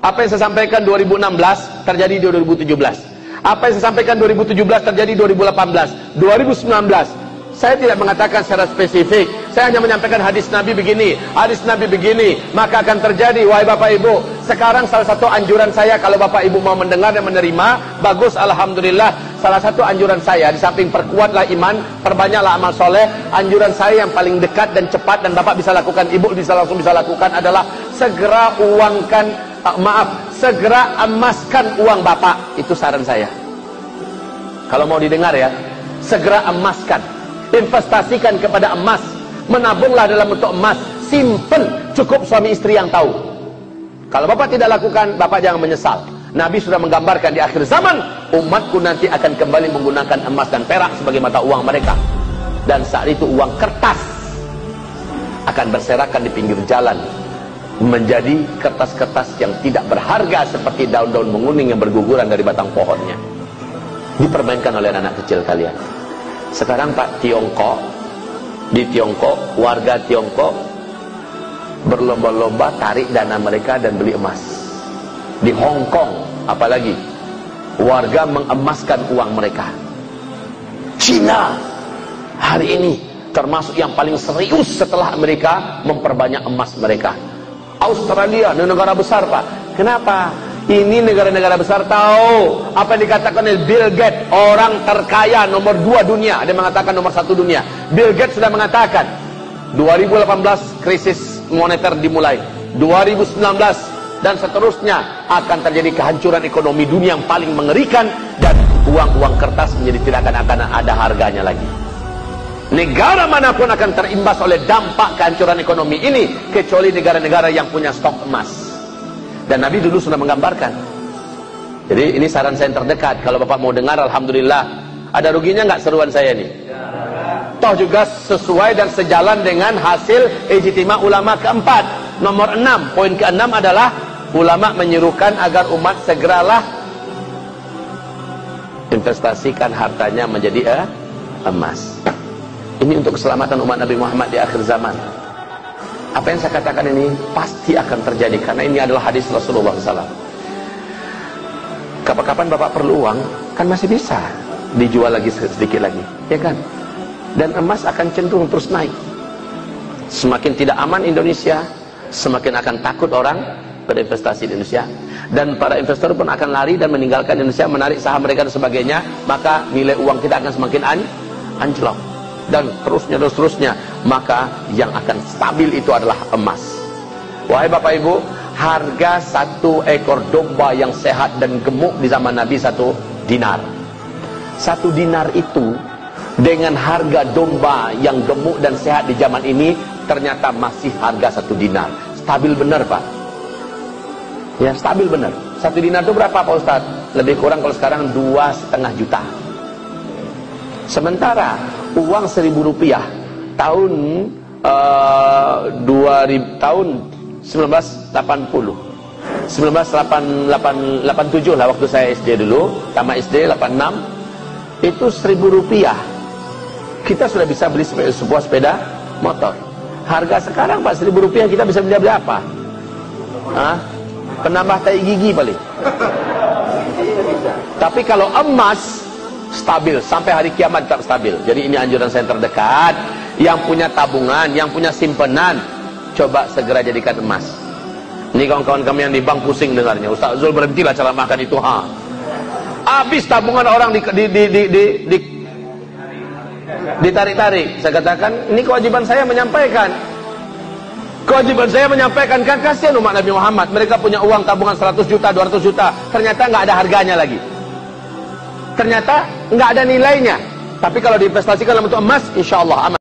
Apa yang saya sampaikan 2016 terjadi di 2017. Apa yang saya sampaikan 2017 terjadi 2018, 2019. Saya tidak mengatakan secara spesifik. Saya hanya menyampaikan hadis Nabi begini, hadis Nabi begini, maka akan terjadi. Wahai Bapak Ibu, sekarang salah satu anjuran saya, kalau Bapak Ibu mau mendengar dan menerima, bagus, alhamdulillah. Salah satu anjuran saya, di samping perkuatlah iman, perbanyaklah amal soleh, anjuran saya yang paling dekat dan cepat, dan Bapak bisa lakukan, Ibu bisa langsung bisa lakukan, adalah segera segera emaskan uang Bapak. Itu saran saya. Kalau mau didengar ya, segera emaskan, investasikan kepada emas, menabunglah dalam bentuk emas, simpen, cukup suami istri yang tahu. Kalau Bapak tidak lakukan, Bapak jangan menyesal. Nabi sudah menggambarkan di akhir zaman, umatku nanti akan kembali menggunakan emas dan perak sebagai mata uang mereka, dan saat itu uang kertas akan berserakan di pinggir jalan, menjadi kertas-kertas yang tidak berharga seperti daun-daun menguning yang berguguran dari batang pohonnya, dipermainkan oleh anak kecil kalian. Sekarang Pak, di Tiongkok, warga Tiongkok berlomba-lomba tarik dana mereka dan beli emas. Di Hong Kong, apalagi, warga mengemaskan uang mereka. Cina hari ini termasuk yang paling serius setelah Amerika memperbanyak emas mereka. Australia, negara besar Pak. Kenapa? Ini negara-negara besar tahu apa yang dikatakan oleh Bill Gates, orang terkaya nomor 2 dunia. Ada yang mengatakan nomor 1 dunia. Bill Gates sudah mengatakan 2018 krisis moneter dimulai, 2019 dan seterusnya akan terjadi kehancuran ekonomi dunia yang paling mengerikan, dan uang-uang kertas menjadi tidak akan ada harganya lagi. Negara manapun akan terimbas oleh dampak kehancuran ekonomi ini, kecuali negara-negara yang punya stok emas. Dan Nabi dulu sudah menggambarkan. Jadi ini saran saya yang terdekat. Kalau Bapak mau dengar, alhamdulillah. Ada ruginya nggak seruan saya ini? Toh juga sesuai dan sejalan dengan hasil ijtima ulama keempat. Nomor 6, poin ke-6 adalah ulama menyerukan agar umat segeralah investasikan hartanya menjadi emas. Ini untuk keselamatan umat Nabi Muhammad di akhir zaman. Apa yang saya katakan ini pasti akan terjadi, karena ini adalah hadis Rasulullah SAW. Kapan-kapan Bapak perlu uang, kan masih bisa dijual lagi sedikit lagi, ya kan? Dan emas akan cenderung terus naik. Semakin tidak aman Indonesia, semakin akan takut orang berinvestasi di Indonesia, dan para investor pun akan lari dan meninggalkan Indonesia, menarik saham mereka dan sebagainya. Maka nilai uang kita akan semakin anjlok, dan terusnya. Maka yang akan stabil itu adalah emas. Wahai Bapak Ibu, harga 1 ekor domba yang sehat dan gemuk di zaman Nabi 1 dinar. 1 dinar itu dengan harga domba yang gemuk dan sehat di zaman ini ternyata masih harga 1 dinar. Stabil benar Pak. Ya, stabil benar. 1 dinar itu berapa Pak Ustadz? Lebih kurang kalau sekarang 2,5 juta. Sementara uang Rp1.000 tahun 1980, 1987 lah, waktu saya SD dulu, tamat SD 86, itu Rp1.000 kita sudah bisa beli sebuah sepeda motor. Harga sekarang Pak, Rp1.000 kita bisa beli apa? Penambah tai gigi paling. Tapi kalau emas stabil sampai hari kiamat, tetap stabil. Jadi ini anjuran saya yang terdekat. Yang punya tabungan, yang punya simpenan, coba segera jadikan emas. Ini kawan-kawan kami yang di bank pusing dengarnya. Ustaz Zul, berhentilah ceramahkan itu. Habis tabungan orang ditarik-tarik. Saya katakan, ini kewajiban saya menyampaikan. Kewajiban saya menyampaikan, kan kasihan umat Nabi Muhammad. Mereka punya uang tabungan 100 juta, 200 juta. Ternyata nggak ada harganya lagi. Ternyata nggak ada nilainya. Tapi kalau diinvestasikan dalam bentuk emas, insya Allah aman.